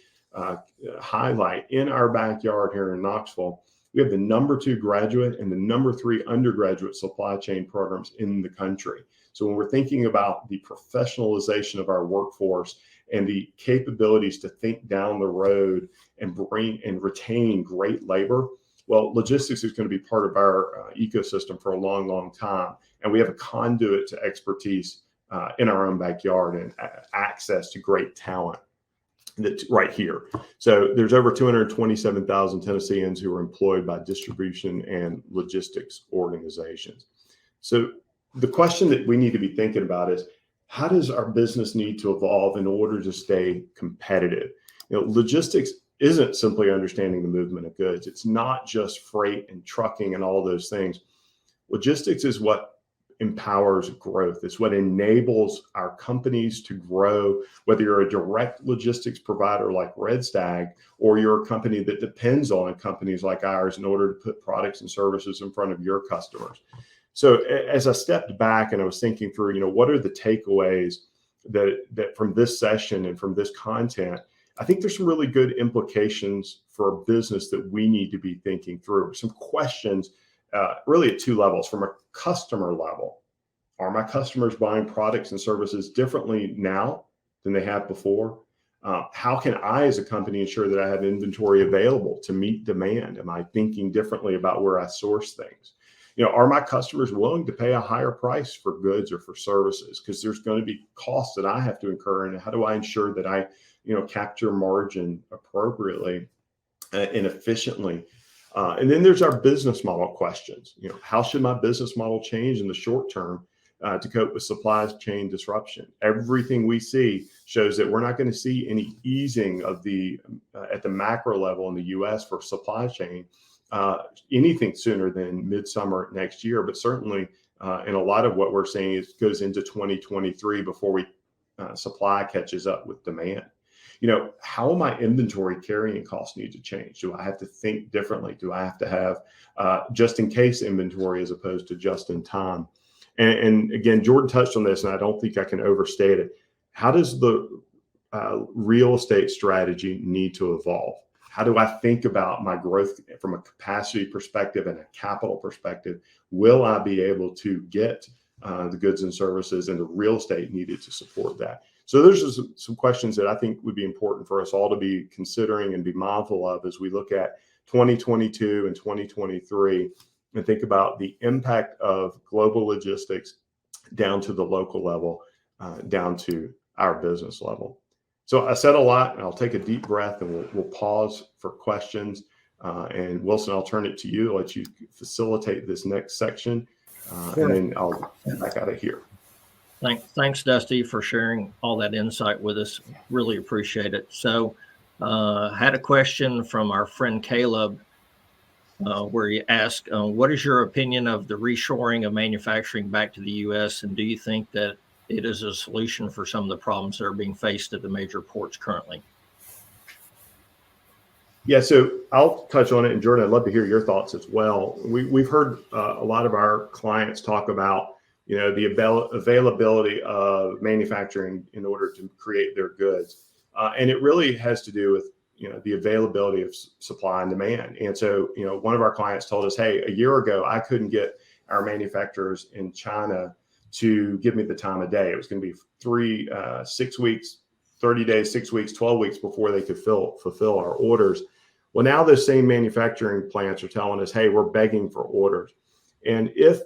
highlight. In our backyard here in Knoxville, we have the number 2 graduate and the number 3 undergraduate supply chain programs in the country. So when we're thinking about the professionalization of our workforce and the capabilities to think down the road and bring and retain great labor, well, logistics is going to be part of our ecosystem for a long, long time. And we have a conduit to expertise in our own backyard and access to great talent that's right here. So there's over 227,000 Tennesseans who are employed by distribution and logistics organizations. So the question that we need to be thinking about is, how does our business need to evolve in order to stay competitive? Logistics isn't simply understanding the movement of goods. It's not just freight and trucking and all those things. Logistics is what empowers growth. It's what enables our companies to grow, whether you're a direct logistics provider like Red Stag, or you're a company that depends on companies like ours in order to put products and services in front of your customers. So as I stepped back and I was thinking through, what are the takeaways that from this session and from this content, I think there's some really good implications for a business that we need to be thinking through. Some questions really at 2 levels. From a customer level, are my customers buying products and services differently now than they have before? How can I as a company ensure that I have inventory available to meet demand? Am I thinking differently about where I source things? Are my customers willing to pay a higher price for goods or for services? Because there's going to be costs that I have to incur, and how do I ensure that I capture margin appropriately and efficiently? And then there's our business model questions. How should my business model change in the short term to cope with supply chain disruption? Everything we see shows that we're not going to see any easing of at the macro level in the U.S. for supply chain anything sooner than midsummer next year. But certainly, in a lot of what we're seeing, it goes into 2023 before supply catches up with demand. How my inventory carrying costs need to change? Do I have to think differently? Do I have to have just in case inventory as opposed to just in time? And again, Jordan touched on this, and I don't think I can overstate it. How does the real estate strategy need to evolve? How do I think about my growth from a capacity perspective and a capital perspective? Will I be able to get the goods and services and the real estate needed to support that? So there's some questions that I think would be important for us all to be considering and be mindful of as we look at 2022 and 2023 and think about the impact of global logistics down to the local level, down to our business level. So I said a lot, and I'll take a deep breath, and we'll pause for questions. And Wilson, I'll turn it to you. I'll let you facilitate this next section, and then I'll get back out of here. Thanks, Dusty, for sharing all that insight with us. Really appreciate it. So, had a question from our friend Caleb, where he asked, what is your opinion of the reshoring of manufacturing back to the U.S., and do you think that it is a solution for some of the problems that are being faced at the major ports currently? Yeah, so I'll touch on it, and Jordan, I'd love to hear your thoughts as well. We've heard a lot of our clients talk about, the availability of manufacturing in order to create their goods, and it really has to do with the availability of supply and demand. And so one of our clients told us, hey, a year ago I couldn't get our manufacturers in China to give me the time of day. It was going to be 6 weeks, 30 days, 6 weeks, 12 weeks before they could fulfill our orders. Well, now those same manufacturing plants are telling us, hey, we're begging for orders. And if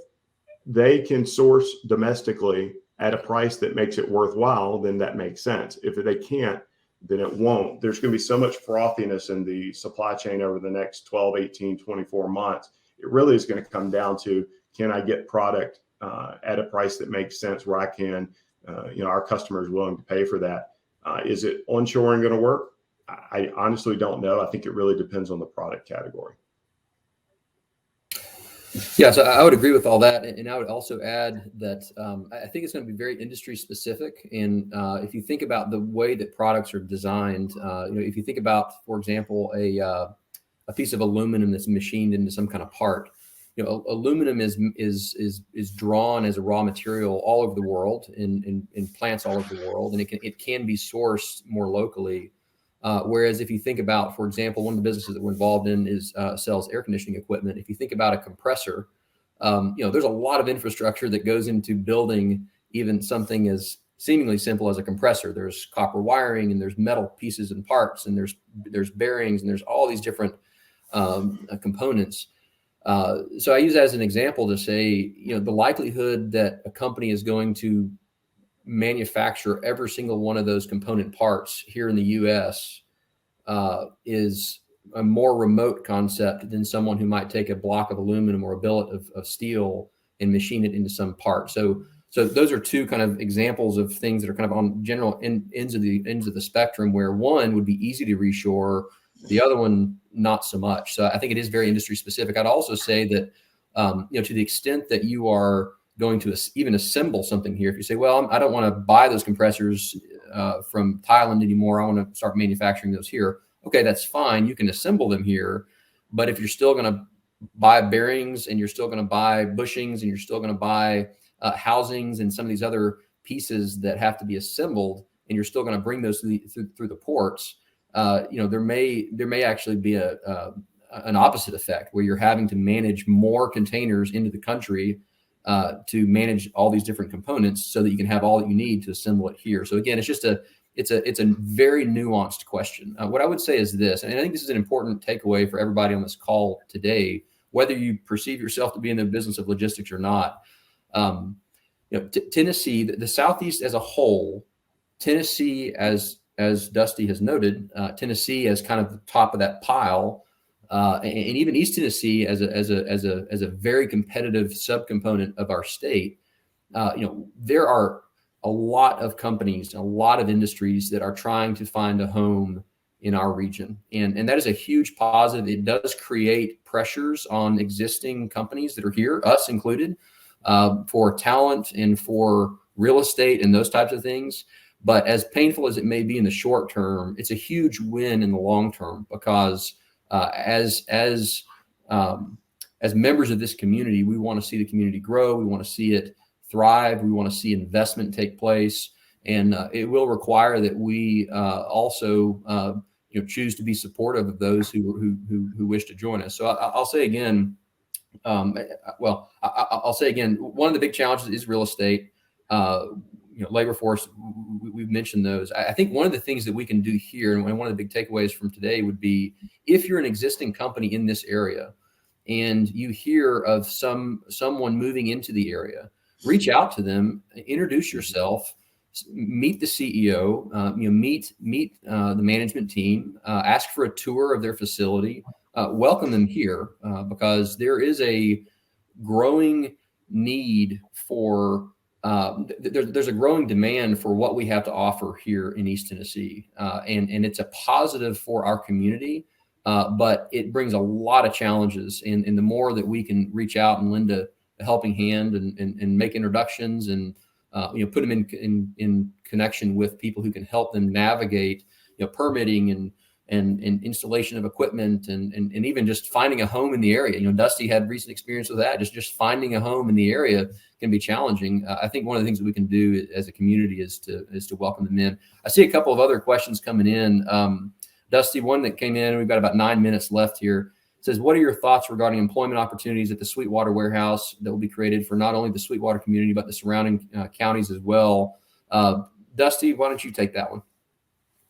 they can source domestically at a price that makes it worthwhile, then that makes sense. If they can't, then it won't. There's going to be so much frothiness in the supply chain over the next 12, 18, 24 months. It really is going to come down to, can I get product at a price that makes sense where I can, our customer is willing to pay for that. Is it onshoring going to work? I honestly don't know. I think it really depends on the product category. Yeah, so I would agree with all that. And I would also add that I think it's going to be very industry specific. And if you think about the way that products are designed, if you think about, for example, a piece of aluminum that's machined into some kind of part, aluminum is drawn as a raw material all over the world in plants all over the world, and it can be sourced more locally. Whereas if you think about, for example, one of the businesses that we're involved in is sells air conditioning equipment. If you think about a compressor, there's a lot of infrastructure that goes into building even something as seemingly simple as a compressor. There's copper wiring, and there's metal pieces and parts, and there's bearings, and there's all these different components. So I use that as an example to say, the likelihood that a company is going to manufacture every single one of those component parts here in the U.S. Is a more remote concept than someone who might take a block of aluminum or a billet of steel and machine it into some part. So those are two kind of examples of things that are kind of on general ends of the spectrum, where one would be easy to reshore, the other one not so much. So I think it is very industry specific. I'd also say that to the extent that you are going to even assemble something here, if you say, well, I don't want to buy those compressors from Thailand anymore, I want to start manufacturing those here. Okay, that's fine. You can assemble them here. But if you're still going to buy bearings, and you're still going to buy bushings, and you're still going to buy housings and some of these other pieces that have to be assembled, and you're still going to bring those through the ports, there may actually be an opposite effect, where you're having to manage more containers into the country to manage all these different components so that you can have all that you need to assemble it here. So again, it's a very nuanced question. What I would say is this, and I think this is an important takeaway for everybody on this call today, whether you perceive yourself to be in the business of logistics or not. Tennessee, the Southeast as a whole, Tennessee, as Dusty has noted, Tennessee as kind of the top of that pile, and even East Tennessee as a very competitive subcomponent of our state. There are a lot of companies, a lot of industries that are trying to find a home in our region, and that is a huge positive. It does create pressures on existing companies that are here, us included, for talent and for real estate and those types of things. But as painful as it may be in the short term, it's a huge win in the long term, because as members of this community, we want to see the community grow. We want to see it thrive. We want to see investment take place, and it will require that we also choose to be supportive of those who wish to join us. So I'll say again, I'll say again, one of the big challenges is real estate. Labor force, we've mentioned those. I think one of the things that we can do here, and one of the big takeaways from today would be, if you're an existing company in this area and you hear of someone moving into the area, reach out to them, introduce yourself, meet the CEO, meet the management team, ask for a tour of their facility, welcome them here, because there is a growing need for there's a growing demand for what we have to offer here in East Tennessee, and it's a positive for our community, but it brings a lot of challenges. And the more that we can reach out and lend a helping hand and make introductions and put them in connection with people who can help them navigate permitting and installation of equipment and even just finding a home in the area. Dusty had recent experience with that. Just finding a home in the area can be challenging. I think one of the things that we can do as a community is to welcome them in. I see a couple of other questions coming in. Dusty, one that came in, we've got about 9 minutes left here. It says, what are your thoughts regarding employment opportunities at the Sweetwater warehouse that will be created for not only the Sweetwater community, but the surrounding counties as well? Dusty, why don't you take that one?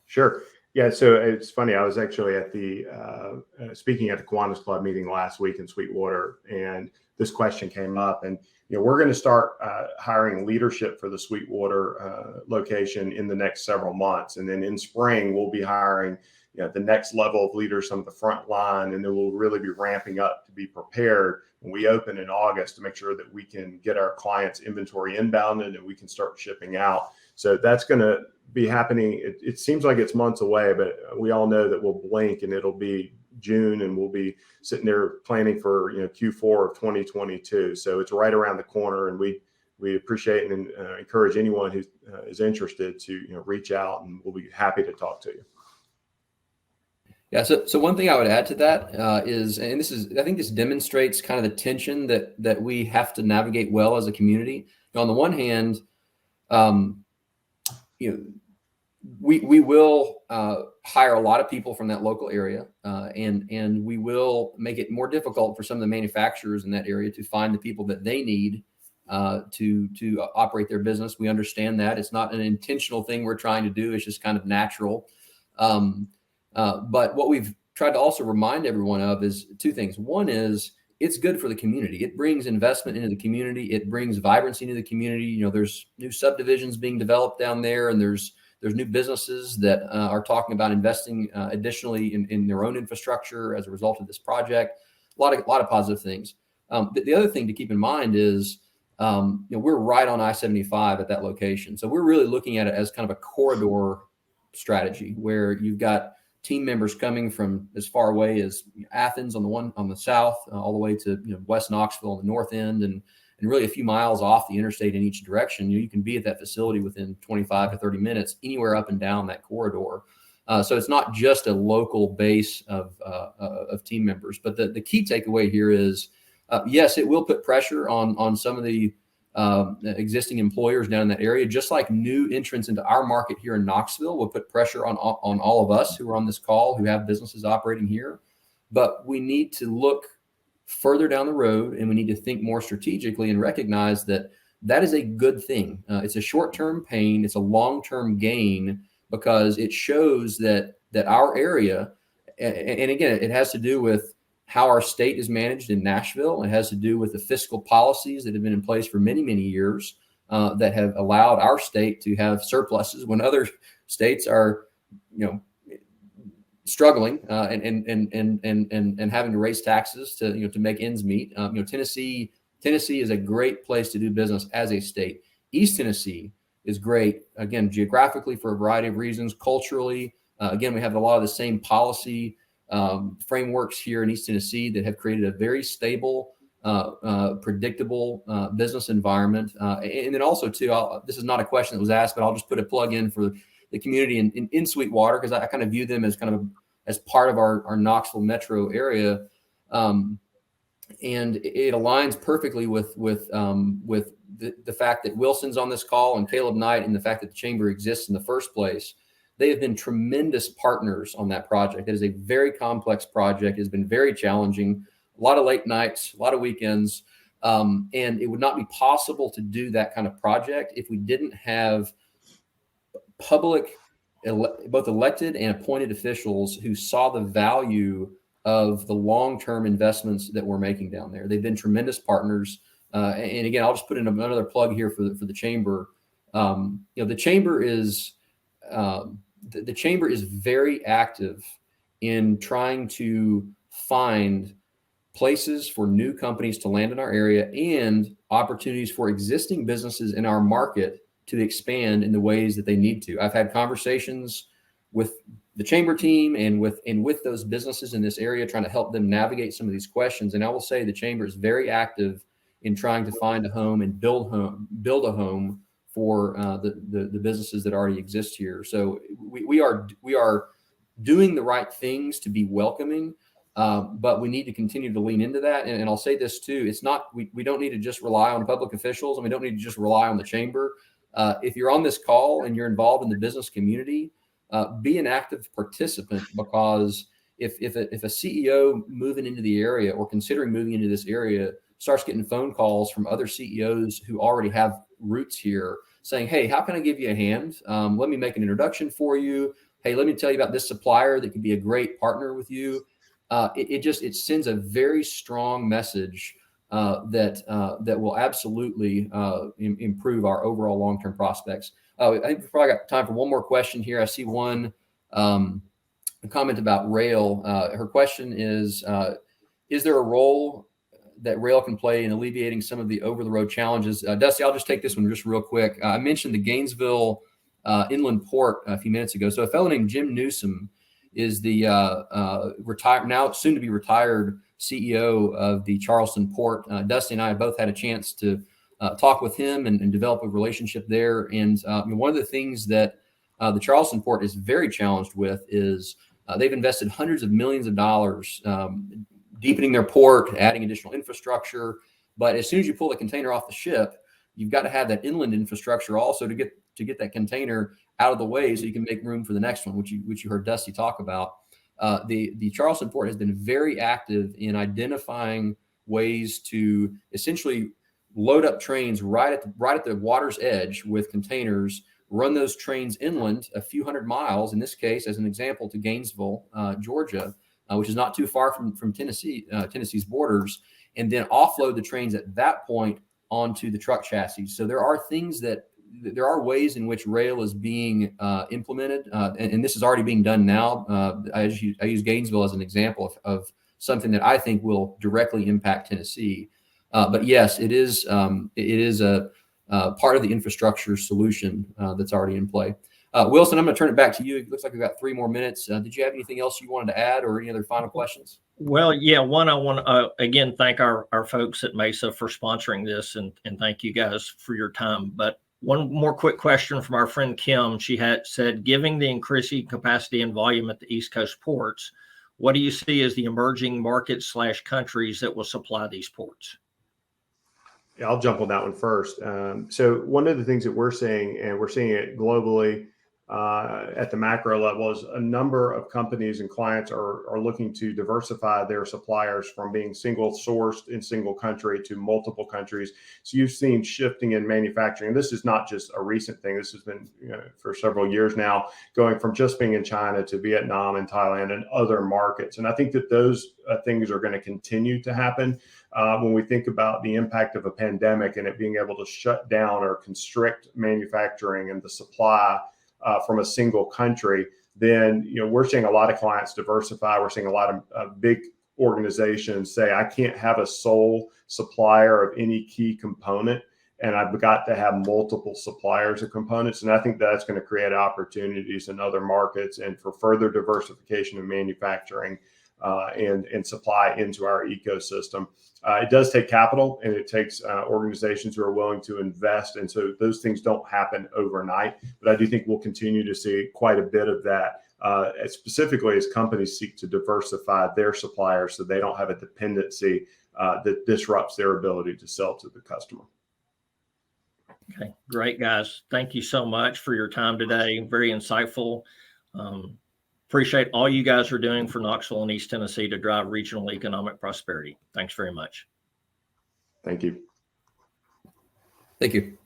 Sure. Yeah, so it's funny. I was actually at the speaking at the Kiwanis Club meeting last week in Sweetwater, and this question came up. And we're going to start hiring leadership for the Sweetwater location in the next several months, and then in spring we'll be hiring the next level of leaders on the front line, and then we'll really be ramping up to be prepared when we open in August to make sure that we can get our clients' inventory inbounded and we can start shipping out. So that's going to be happening. It seems like it's months away, but we all know that we'll blink and it'll be June, and we'll be sitting there planning for Q4 of 2022. So it's right around the corner, and we appreciate and encourage anyone who is interested to reach out, and we'll be happy to talk to you. Yeah. So one thing I would add to that is, and I think this demonstrates kind of the tension that we have to navigate well as a community. On the one hand, we will hire a lot of people from that local area, and we will make it more difficult for some of the manufacturers in that area to find the people that they need to operate their business. We understand that it's not an intentional thing we're trying to do; it's just kind of natural. But what we've tried to also remind everyone of is two things. One is it's good for the community. It brings investment into the community. It brings vibrancy into the community. There's new subdivisions being developed down there, and there's new businesses that are talking about investing additionally in their own infrastructure as a result of this project. A lot of positive things. The other thing to keep in mind is we're right on I-75 at that location, so we're really looking at it as kind of a corridor strategy where you've got team members coming from as far away as Athens on the south, all the way to West Knoxville on the north end, and really a few miles off the interstate in each direction. You can be at that facility within 25 to 30 minutes anywhere up and down that corridor. So it's not just a local base of team members. But the key takeaway here is, yes, it will put pressure on some of the existing employers down in that area, just like new entrants into our market here in Knoxville will put pressure on all of us who are on this call who have businesses operating here. But we need to look further down the road, and we need to think more strategically and recognize that is a good thing. It's a short-term pain. It's a long-term gain, because it shows that our area, and again, it has to do with how our state is managed in Nashville. It has to do with the fiscal policies that have been in place for many, many years that have allowed our state to have surpluses when other states are, struggling and having to raise taxes to make ends meet. Tennessee is a great place to do business as a state. East Tennessee is great, again, geographically for a variety of reasons. Culturally, again, we have a lot of the same policy frameworks here in East Tennessee that have created a very stable, predictable business environment. And then also, too, this is not a question that was asked, but I'll just put a plug in for the community in Sweetwater, because I kind of view them as part of our Knoxville metro area. And it aligns perfectly with the fact that Wilson's on this call and Caleb Knight, and the fact that the chamber exists in the first place. They have been tremendous partners on that project. It is a very complex project. It's been very challenging, a lot of late nights, a lot of weekends. And it would not be possible to do that kind of project if we didn't have public, both elected and appointed officials who saw the value of the long-term investments that we're making down there. They've been tremendous partners. And again, I'll just put in another plug here for the chamber. The chamber is the chamber is very active in trying to find places for new companies to land in our area and opportunities for existing businesses in our market to expand in the ways that they need to. I've had conversations with the chamber team and with those businesses in this area, trying to help them navigate some of these questions. And I will say the chamber is very active in trying to find a home and build a home for the businesses that already exist here. So we are doing the right things to be welcoming. But we need to continue to lean into that. And I'll say this too, it's not, we don't need to just rely on public officials, and we don't need to just rely on the chamber. If you're on this call and you're involved in the business community, be an active participant, because if a CEO moving into the area or considering moving into this area starts getting phone calls from other CEOs who already have roots here saying, hey, how can I give you a hand? Let me make an introduction for you. Hey, let me tell you about this supplier that could be a great partner with you. It sends a very strong message that will absolutely improve our overall long-term prospects. I think we've probably got time for one more question here. I see one a comment about rail. Her question is there a role that rail can play in alleviating some of the over-the-road challenges? Dusty, I'll just take this one just real quick. I mentioned the Gainesville inland port a few minutes ago. So a fellow named Jim Newsom is the now soon to be retired CEO of the Charleston port. Dusty and I have both had a chance to talk with him and develop a relationship there. And one of the things that the Charleston port is very challenged with is they've invested hundreds of millions of dollars deepening their port, adding additional infrastructure. But as soon as you pull the container off the ship, you've got to have that inland infrastructure also to get that container out of the way so you can make room for the next one, which you heard Dusty talk about. The Charleston port has been very active in identifying ways to essentially load up trains right at the water's edge with containers, run those trains inland a few hundred miles, in this case, as an example, to Gainesville, Georgia, which is not too far from Tennessee's borders, and then offload the trains at that point onto the truck chassis. So there are ways in which rail is being implemented, and this is already being done now. I use Gainesville as an example of something that I think will directly impact Tennessee. But yes, it is a part of the infrastructure solution that's already in play. Wilson, I'm going to turn it back to you. It looks like we've got 3 more minutes. Did you have anything else you wanted to add, or any other final questions? Well, yeah, one, I want to again thank our folks at Mesa for sponsoring this, and thank you guys for your time. But one more quick question from our friend Kim. She had said, given the increasing capacity and volume at the East Coast ports, what do you see as the emerging markets / countries that will supply these ports? Yeah, I'll jump on that one first. So one of the things that we're seeing, and we're seeing it globally at the macro level, is a number of companies and clients are looking to diversify their suppliers from being single sourced in single country to multiple countries. So you've seen shifting in manufacturing. This is not just a recent thing. This has been for several years now, going from just being in China to Vietnam and Thailand and other markets. And I think that those things are going to continue to happen. When we think about the impact of a pandemic and it being able to shut down or constrict manufacturing and the supply from a single country, then we're seeing a lot of clients diversify. We're seeing a lot of big organizations say, I can't have a sole supplier of any key component, and I've got to have multiple suppliers of components. And I think that's going to create opportunities in other markets and for further diversification of manufacturing and supply into our ecosystem. It does take capital, and it takes organizations who are willing to invest. And so those things don't happen overnight, but I do think we'll continue to see quite a bit of that, specifically as companies seek to diversify their suppliers so they don't have a dependency that disrupts their ability to sell to the customer. Okay, great, guys. Thank you so much for your time today. Very insightful. Appreciate all you guys are doing for Knoxville and East Tennessee to drive regional economic prosperity. Thanks very much. Thank you. Thank you.